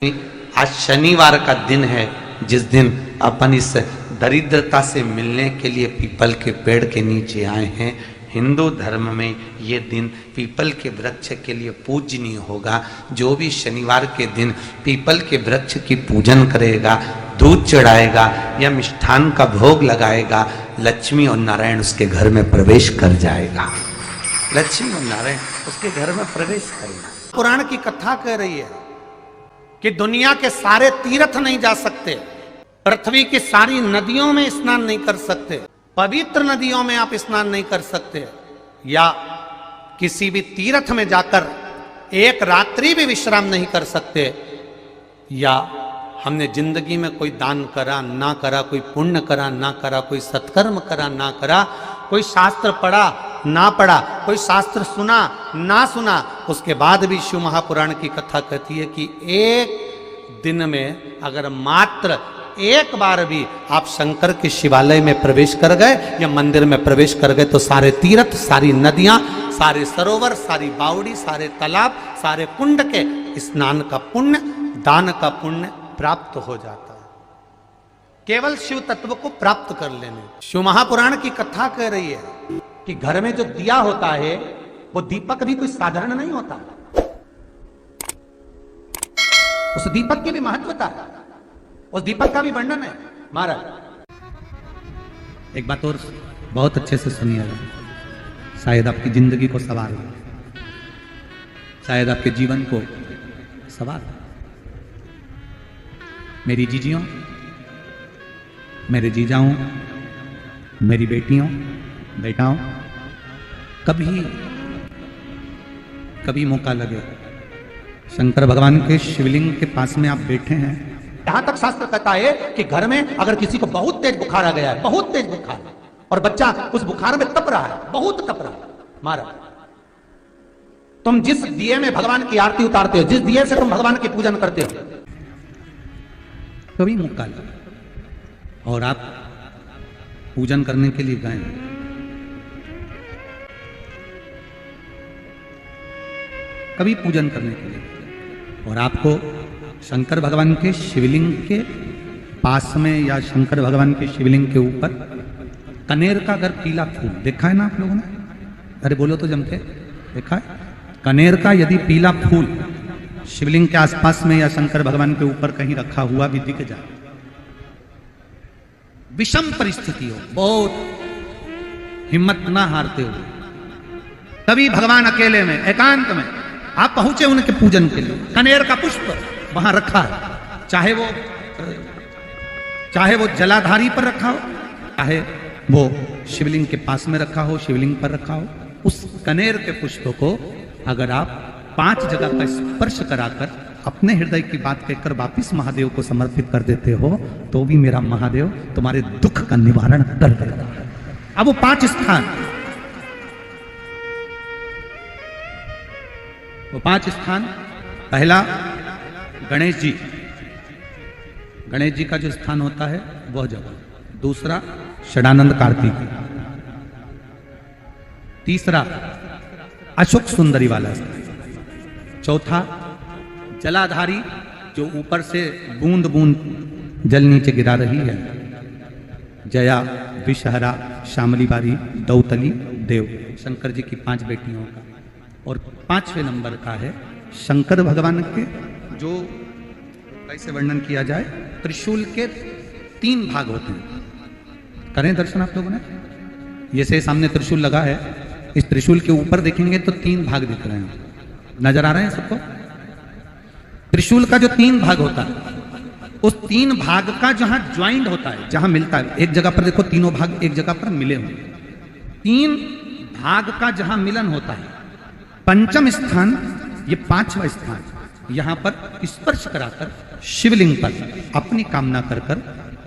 आज शनिवार का दिन है जिस दिन अपन इस दरिद्रता से मिलने के लिए पीपल के पेड़ के नीचे आए हैं। हिंदू धर्म में ये दिन पीपल के वृक्ष के लिए पूजनीय होगा। जो भी शनिवार के दिन पीपल के वृक्ष की पूजन करेगा, दूध चढ़ाएगा या मिष्ठान का भोग लगाएगा, लक्ष्मी और नारायण उसके घर में प्रवेश कर जाएगा। लक्ष्मी और नारायण उसके घर में प्रवेश करेगा। पुराण की कथा कह रही है कि दुनिया के सारे तीर्थ नहीं जा सकते, पृथ्वी की सारी नदियों में स्नान नहीं कर सकते, पवित्र नदियों में आप स्नान नहीं कर सकते, या किसी भी तीर्थ में जाकर एक रात्रि भी विश्राम नहीं कर सकते, या हमने जिंदगी में कोई दान करा ना करा, कोई पुण्य करा ना करा, कोई सत्कर्म करा ना करा, कोई शास्त्र पढ़ा ना पढ़ा, कोई शास्त्र सुना ना सुना, उसके बाद भी शिव महापुराण की कथा कहती है कि एक दिन में अगर मात्र एक बार भी आप शंकर के शिवालय में प्रवेश कर गए या मंदिर में प्रवेश कर गए तो सारे तीर्थ, सारी नदियां, सारे सरोवर, सारी बावड़ी, सारे तालाब, सारे कुंड के स्नान का पुण्य, दान का पुण्य प्राप्त हो जाता है। केवल शिव तत्व को प्राप्त कर लेने। शिव महापुराण की कथा कह रही है कि घर में जो दिया होता है वो दीपक भी कोई साधारण नहीं होता, उस दीपक की भी महत्वता है, उस दीपक का भी वर्णन है। महाराज एक बात और बहुत अच्छे से सुनिएगा, शायद आपकी जिंदगी को सवार हो, शायद आपके जीवन को सवार हो। मेरी जीजियों, मेरे जीजाओं, मेरी बेटियों, बेटाओं, कभी मौका लगे शंकर भगवान के शिवलिंग के पास में आप बैठे हैं। यहां तक शास्त्र कहता है कि घर में अगर किसी को बहुत तेज बुखार आ गया है, बहुत तेज बुखार, और बच्चा उस बुखार में तप रहा है, बहुत तप रहा है, महाराज तुम जिस दिए में भगवान की आरती उतारते हो, जिस दिए से तुम भगवान की पूजन करते हो, कभी मौका लगे और आप पूजन करने के लिए गए, कभी पूजन करने के लिए, और आपको शंकर भगवान के शिवलिंग के पास में या शंकर भगवान के शिवलिंग के ऊपर कनेर का अगर पीला फूल देखा है ना आप लोगों ने, अरे बोलो तो जमके, देखा है? कनेर का यदि पीला फूल शिवलिंग के आसपास में या शंकर भगवान के ऊपर कहीं रखा हुआ भी दिख जाए, विषम परिस्थिति हो, बहुत हिम्मत ना हारते हुए, तभी भगवान अकेले में एकांत में आप पहुंचे उनके पूजन के लिए, कनेर का पुष्प वहां रखा है, चाहे वो जलाधारी पर रखा हो, चाहे वो शिवलिंग के पास में रखा हो, शिवलिंग पर रखा हो, उस कनेर के पुष्प को अगर आप 5 जगह का स्पर्श कराकर अपने हृदय की बात कहकर वापिस महादेव को समर्पित कर देते हो तो भी मेरा महादेव तुम्हारे दुख का निवारण कर देगा। अब वो 5 स्थान, वो 5 स्थान, पहला गणेश जी, गणेश जी का जो स्थान होता है वह जगह, दूसरा षडानंद कार्तिक, तीसरा अशोक सुंदरी वाला स्थान, चौथा जलाधारी जो ऊपर से बूंद बूंद जल नीचे गिरा रही है, जया, विषहरा, शामली बारी, दौतली, देव, शंकर जी की 5 बेटियों का, और 5वें नंबर का है शंकर भगवान के, जो कैसे वर्णन किया जाए, त्रिशूल के 3 भाग होते हैं। करें दर्शन आप लोगों ने, ये से सामने त्रिशूल लगा है, इस त्रिशूल के ऊपर देखेंगे तो 3 भाग दिख रहे हैं, नजर आ रहे हैं सबको? त्रिशूल का जो 3 भाग होता है, उस 3 भाग का जहां ज्वाइंट होता है, जहां मिलता है, एक जगह पर देखो तीनों भाग एक जगह पर मिले हुए, 3 भाग का जहां मिलन होता है, 5वां स्थान, ये 5वां स्थान, यहां पर स्पर्श कराकर शिवलिंग पर अपनी कामना कर कर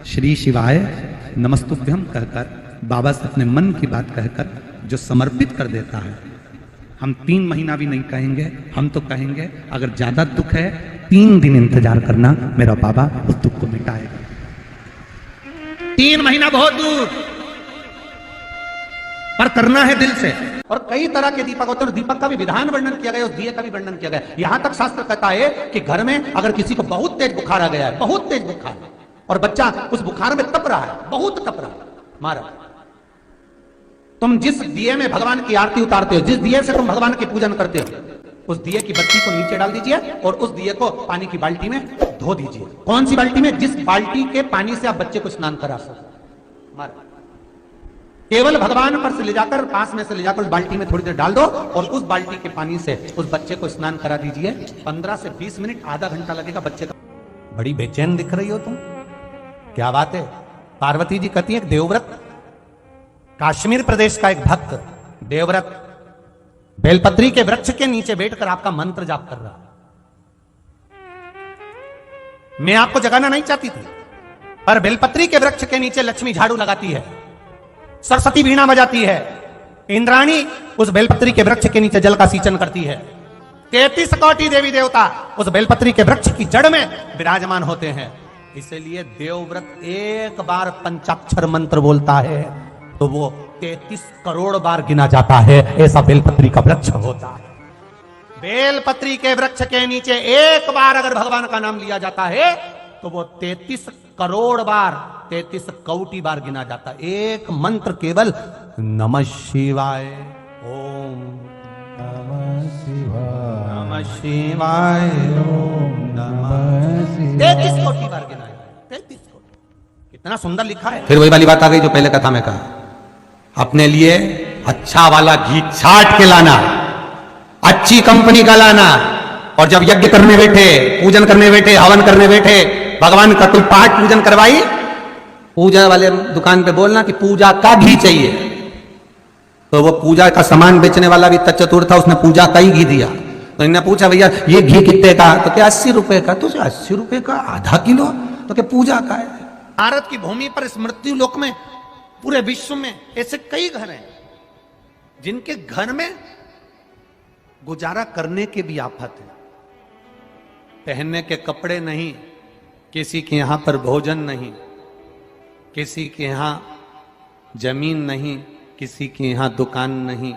श्री शिवाय नमस्तुभ्यम कहकर बाबा से अपने मन की बात कहकर जो समर्पित कर देता है, हम 3 महीना भी नहीं कहेंगे, हम तो कहेंगे अगर ज्यादा दुख है 3 दिन इंतजार करना, मेरा बाबा उस दुख को मिटाएगा। 3 महीना बहुत दूर, पर करना है दिल से। और कई तरह के दीपक होते हैं, दीपक का भी विधान वर्णन किया गया, उस दिए का भी वर्णन किया गया। यहां तक शास्त्र कहता है कि घर में अगर किसी को बहुत तेज बुखार आ गया है, बहुत तेज बुखार, और बच्चा उस बुखार में तप रहा है, बहुत तप रहा है, मारा, तुम जिस दिए में भगवान की आरती उतारते हो, जिस दिए से तुम भगवान की पूजन करते हो, उस दिए की बत्ती को नीचे डाल दीजिए और उस दिए को पानी की बाल्टी में धो दीजिए। कौन सी बाल्टी में? जिस बाल्टी के पानी से आप बच्चे को स्नान करा सको। मारा, केवल भगवान पर से ले जाकर, पास में से ले जाकर उस बाल्टी में थोड़ी देर डाल दो और उस बाल्टी के पानी से उस बच्चे को स्नान करा दीजिए। 15 से 20 मिनट, आधा घंटा लगेगा बच्चे का। बड़ी बेचैन दिख रही हो तुम, क्या बात है? पार्वती जी कहती है, देवव्रत, कश्मीर प्रदेश का एक भक्त देवव्रत बेलपत्री के वृक्ष के नीचे बैठकर आपका मंत्र जाप कर रहा। मैं आपको जगाना नहीं चाहती थी, पर बेलपत्री के वृक्ष के नीचे लक्ष्मी झाड़ू लगाती है, सरस्वती वीणा बजाती है, इंद्राणी उस बेलपत्री के वृक्ष के नीचे जल का सिंचन करती है, 33 कोटि देवी देवता उस बेलपत्री के वृक्ष की जड़ में विराजमान होते हैं। इसलिए देवव्रत एक बार पंचाक्षर मंत्र बोलता है तो वो 33 करोड़ बार गिना जाता है, ऐसा बेलपत्री का वृक्ष होता है। बेलपत्री के वृक्ष के नीचे एक बार अगर भगवान का नाम लिया जाता है तो वो 33 करोड़ बार, 33 कोटि बार गिना जाता है। एक मंत्र केवल नमः शिवाय, ओम नमः शिवाय, नमः शिवाय, ओम नमः शिवाय, 33 कोटि बार गिना है, 33 कोटि। कितना सुंदर लिखा है। फिर वही वाली बात आ गई जो पहले कथा में कहा, अपने लिए अच्छा वाला घी छाट के लाना, अच्छी कंपनी का लाना, और जब यज्ञ करने बैठे, पूजन करने बैठे, हवन करने बैठे, भगवान का कोई पाठ पूजन करवाई, पूजा वाले दुकान पे बोलना कि पूजा का घी चाहिए। तो वो पूजा का सामान बेचने वाला भी चतुर था, उसने पूजा का ही घी दिया। तो इन्होंने पूछा, भैया ये घी कितने का? तो क्या 80 रुपए का? तो 80 रुपए का आधा किलो? तो क्या पूजा का है? भारत की भूमि पर, इस मृत्यु लोक में, पूरे विश्व में ऐसे कई घर हैं जिनके घर में गुजारा करने के भी आफत है। पहनने के कपड़े नहीं, किसी के यहां पर भोजन नहीं, किसी के यहां जमीन नहीं, किसी के यहां दुकान नहीं,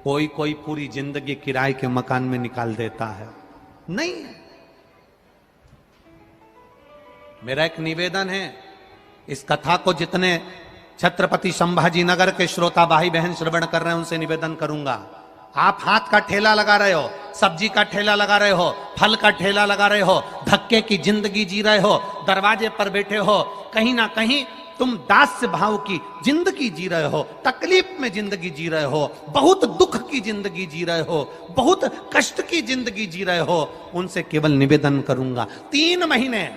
कोई कोई पूरी जिंदगी किराए के मकान में निकाल देता है। नहीं, मेरा एक निवेदन है, इस कथा को जितने छत्रपति संभाजी नगर के श्रोता भाई बहन श्रवण कर रहे हैं उनसे निवेदन करूंगा, आप हाथ का ठेला लगा रहे हो, सब्जी का ठेला लगा रहे हो, फल का ठेला लगा रहे हो, धक्के की जिंदगी जी रहे हो, दरवाजे पर बैठे हो, कहीं ना कहीं तुम दास्य भाव की जिंदगी जी रहे हो, तकलीफ में जिंदगी जी रहे हो, बहुत दुख की जिंदगी जी रहे हो, बहुत कष्ट की जिंदगी जी रहे हो, उनसे केवल निवेदन करूंगा, 3 महीने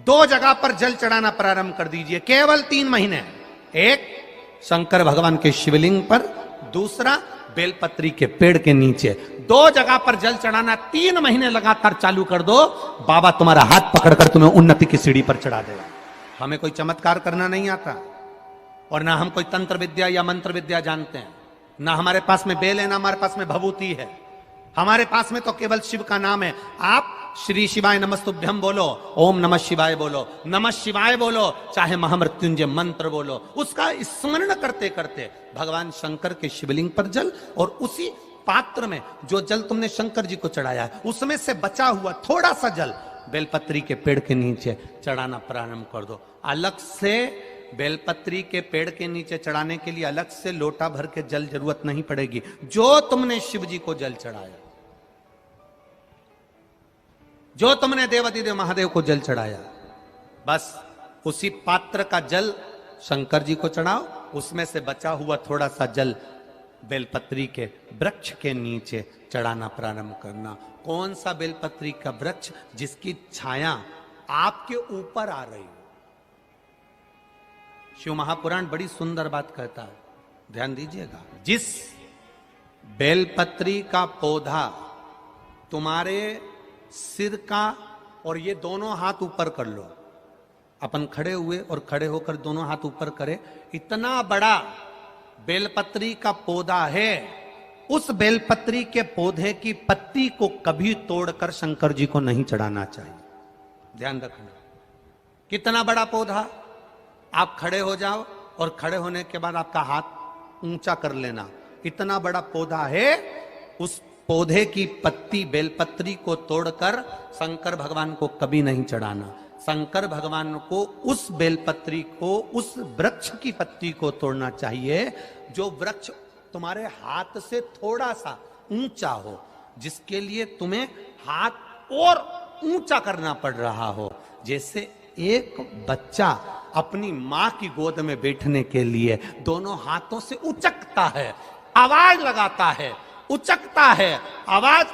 2 जगह पर जल चढ़ाना प्रारंभ कर दीजिए, केवल 3 महीने। एक शंकर भगवान के शिवलिंग पर, दूसरा बेलपत्री के पेड़ के नीचे, 2 जगह पर जल चढ़ाना 3 महीने लगातार चालू कर दो, बाबा तुम्हारा हाथ पकड़कर तुम्हें उन्नति की सीढ़ी पर चढ़ा देगा। हमें कोई चमत्कार करना नहीं आता, और ना हम कोई तंत्र विद्या या मंत्र विद्या जानते हैं, ना हमारे पास में बेल है, ना हमारे पास में भभूति है, हमारे पास में तो केवल शिव का नाम है। आप श्री शिवाय नमस्तुभ्यम बोलो, ओम नमः शिवाय बोलो, नमः शिवाय बोलो, चाहे महामृत्युंजय मंत्र बोलो, उसका स्मरण करते करते भगवान शंकर के शिवलिंग पर जल, और उसी पात्र में जो जल तुमने शंकर जी को चढ़ाया है उसमें से बचा हुआ थोड़ा सा जल बेलपत्री के पेड़ के नीचे चढ़ाना प्रारंभ कर दो। अलग से बेलपत्री के पेड़ के नीचे चढ़ाने के लिए अलग से लोटा भर के जल जरूरत नहीं पड़ेगी। जो तुमने शिव जी को जल चढ़ाया, जो तुमने देवाधिदेव महादेव को जल चढ़ाया, बस उसी पात्र का जल शंकर जी को चढ़ाओ, उसमें से बचा हुआ थोड़ा सा जल बेलपत्री के वृक्ष के नीचे चढ़ाना प्रारंभ करना। कौन सा बेलपत्री का वृक्ष? जिसकी छाया आपके ऊपर आ रही हो। शिव महापुराण बड़ी सुंदर बात कहता है, ध्यान दीजिएगा। जिस बेलपत्री का पौधा तुम्हारे सिर का, और ये दोनों हाथ ऊपर कर लो, अपन खड़े हुए और खड़े होकर दोनों हाथ ऊपर करे, इतना बड़ा बेलपत्री का पौधा है, उस बेलपत्री के पौधे की पत्ती को कभी तोड़कर शंकर जी को नहीं चढ़ाना चाहिए। ध्यान रखना, कितना बड़ा पौधा। आप खड़े हो जाओ और खड़े होने के बाद आपका हाथ ऊंचा कर लेना। इतना बड़ा पौधा है, उस पौधे की पत्ती बेलपत्री को तोड़कर शंकर भगवान को कभी नहीं चढ़ाना। शंकर भगवान को उस बेलपत्री को, उस वृक्ष की पत्ती को तोड़ना चाहिए जो वृक्ष तुम्हारे हाथ से थोड़ा सा ऊंचा हो, जिसके लिए तुम्हें हाथ और ऊंचा करना पड़ रहा हो। जैसे एक बच्चा अपनी मां की गोद में बैठने के लिए दोनों हाथों से उचकता है, आवाज लगाता है, उचकता है, आवाज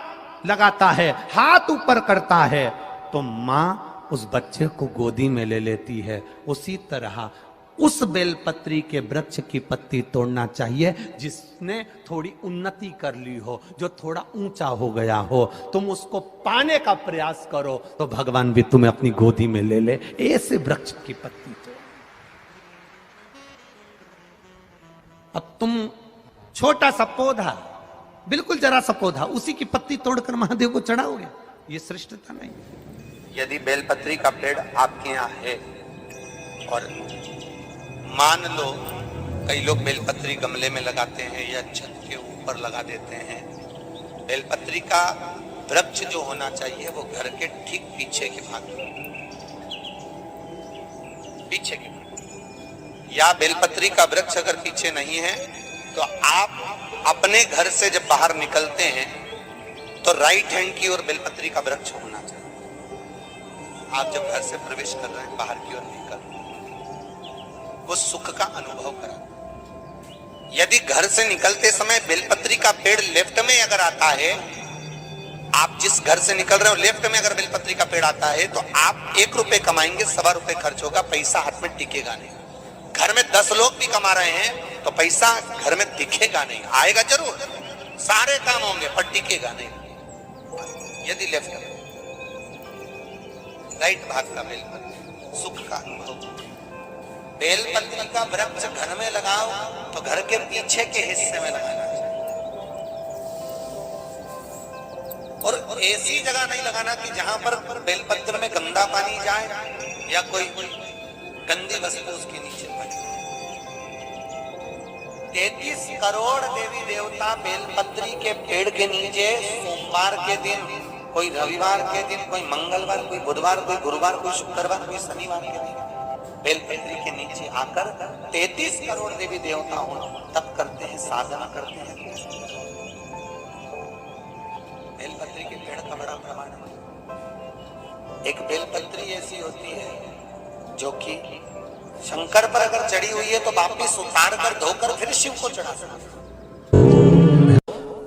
लगाता है, हाथ ऊपर करता है, तो मां उस बच्चे को गोदी में ले लेती है। उसी तरह उस बेलपत्री के वृक्ष की पत्ती तोड़ना चाहिए जिसने थोड़ी उन्नति कर ली हो, जो थोड़ा ऊंचा हो गया हो। तुम उसको पाने का प्रयास करो तो भगवान भी तुम्हें अपनी गोदी में ले ले। ऐसे वृक्ष की पत्ती तोड़। अब तुम छोटा सा पौधा, बिल्कुल जरा सा पौधा, उसी की पत्ती तोड़कर महादेव को चढ़ाओगे, ये श्रेष्ठता नहीं। यदि बेलपत्री का पेड़ आपके यहाँ है और मान लो कई लोग बेलपत्री गमले में लगाते हैं या छत के ऊपर लगा देते हैं, बेलपत्री का वृक्ष जो होना चाहिए वो घर के ठीक पीछे के भाग में, पीछे के भाग। या बेलपत्री का वृक्ष अगर पीछे नहीं है तो आप अपने घर से जब बाहर निकलते हैं तो राइट हैंड की ओर बेलपत्री का वृक्ष होना चाहिए। आप जब घर से प्रवेश कर रहे हैं, बाहर की ओर निकल, वो सुख का अनुभव करा। यदि घर से निकलते समय बेलपत्री का पेड़ लेफ्ट में अगर आता है, आप जिस घर से निकल रहे हो लेफ्ट में अगर बेलपत्री का पेड़ आता है तो आप 1 रुपए कमाएंगे, 1.25 रुपए खर्च होगा, पैसा हाथ में टिकेगा नहीं। घर में 10 लोग भी कमा रहे हैं तो पैसा घर में दिखेगा नहीं, आएगा जरूर, सारे काम होंगे पर टिकेगा नहीं। यदि लेफ्ट में राइट भाग का बेलपत्री, सुख का अनुभव। बेलपत्री का वृक्ष घर में लगाओ तो घर के पीछे के हिस्से में लगाना चाहिए, और ऐसी जगह नहीं लगाना कि जहां पर बेलपत्र में गंदा पानी जाए या कोई गंदी वस्तु उसके नीचे पड़े। 33 करोड़ देवी देवता बेलपत्री के पेड़ के नीचे सोमवार के दिन, कोई रविवार के दिन, कोई मंगलवार, कोई बुधवार, कोई गुरुवार, कोई शुक्रवार, कोई शनिवार के दिन बेलपत्री के नीचे आकर 33 करोड़ देवी देवता हो तप करते हैं, साधना करते हैं। बेलपत्री के पेड़ का बड़ा प्रमाण है। एक बेलपत्री ऐसी होती है जो कि शंकर पर अगर चढ़ी हुई है तो वापिस उतार कर धोकर फिर शिव को चढ़ा सकते।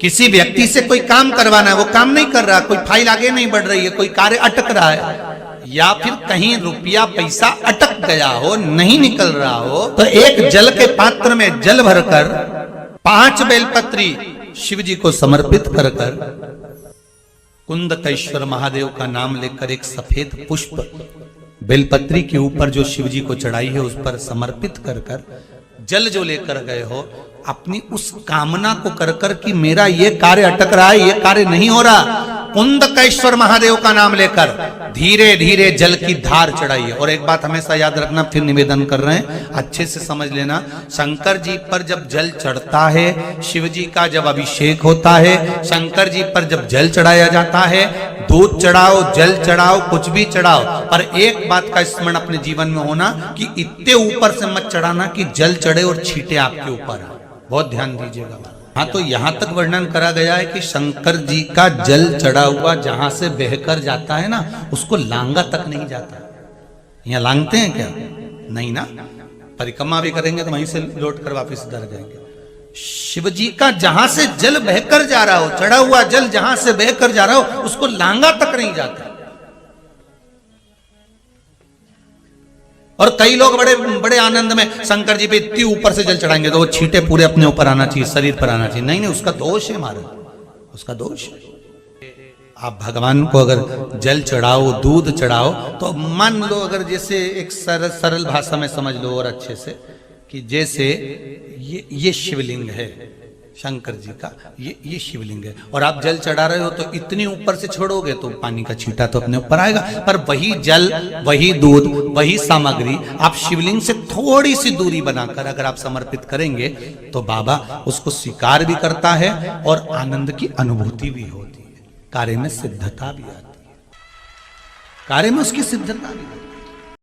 किसी व्यक्ति से कोई काम करवाना है, वो काम नहीं कर रहा, कोई फाइल आगे नहीं बढ़ रही है, कोई कार्य अटक रहा है, या फिर कहीं रुपया पैसा अटक गया हो, नहीं निकल रहा हो, तो एक जल के पात्र में जल भरकर 5 बेलपत्री शिव जी को समर्पित कर कर कुंदकेश्वर महादेव का नाम लेकर एक सफेद पुष्प बेलपत्री के ऊपर जो शिव जी को चढ़ाई है उस पर समर्पित कर कर जल जो लेकर गए हो, अपनी उस कामना को कर कर कि मेरा ये कार्य अटक रहा है, ये कार्य नहीं हो रहा, कुंदकेश्वर महादेव का नाम लेकर धीरे धीरे जल की धार चढ़ाइए। और एक बात हमेशा याद रखना, फिर निवेदन कर रहे हैं, अच्छे से समझ लेना, शंकर जी पर जब जल चढ़ता है, शिव जी का जब अभिषेक होता है, शंकर जी पर जब जल चढ़ाया जाता है, दूध चढ़ाओ, जल चढ़ाओ, कुछ भी चढ़ाओ, पर एक बात का स्मरण अपने जीवन में होना कि इतने ऊपर से मत चढ़ाना कि जल चढ़े और छींटे आपके ऊपर। बहुत ध्यान दीजिएगा। हाँ, तो यहां तक वर्णन करा गया है कि शंकर जी का जल चढ़ा हुआ जहां से बहकर जाता है ना, उसको लांगा तक नहीं जाता। यहाँ लांगते हैं क्या? नहीं ना, परिक्रमा भी करेंगे तो वहीं से लौट कर वापिस इधर जाएंगे। शिव जी का जहां से जल बहकर जा रहा हो, चढ़ा हुआ जल जहां से बहकर जा रहा हो, उसको लांगा तक नहीं जाता। और कई लोग बड़े बड़े आनंद में शंकर जी पे इतनी ऊपर से जल चढ़ाएंगे तो वो छींटे पूरे अपने ऊपर आना चाहिए, शरीर पर आना चाहिए। नहीं नहीं, उसका दोष है हमारा, उसका दोष है। आप भगवान को अगर जल चढ़ाओ, दूध चढ़ाओ, तो मान लो अगर जैसे एक सरल भाषा में समझ लो और अच्छे से, कि जैसे ये शिवलिंग है, शंकर जी का ये शिवलिंग है। और आप जल चढ़ा रहे हो तो इतनी ऊपर से छोड़ोगे तो पानी का छींटा तो अपने ऊपर आएगा, पर वही जल, वही दूध, वही सामग्री आप शिवलिंग से थोड़ी सी दूरी बनाकर अगर आप समर्पित करेंगे तो बाबा उसको स्वीकार भी करता है और आनंद की अनुभूति भी होती है, कार्य में सिद्धता भी आती है, कार्य में उसकी सिद्धता भी।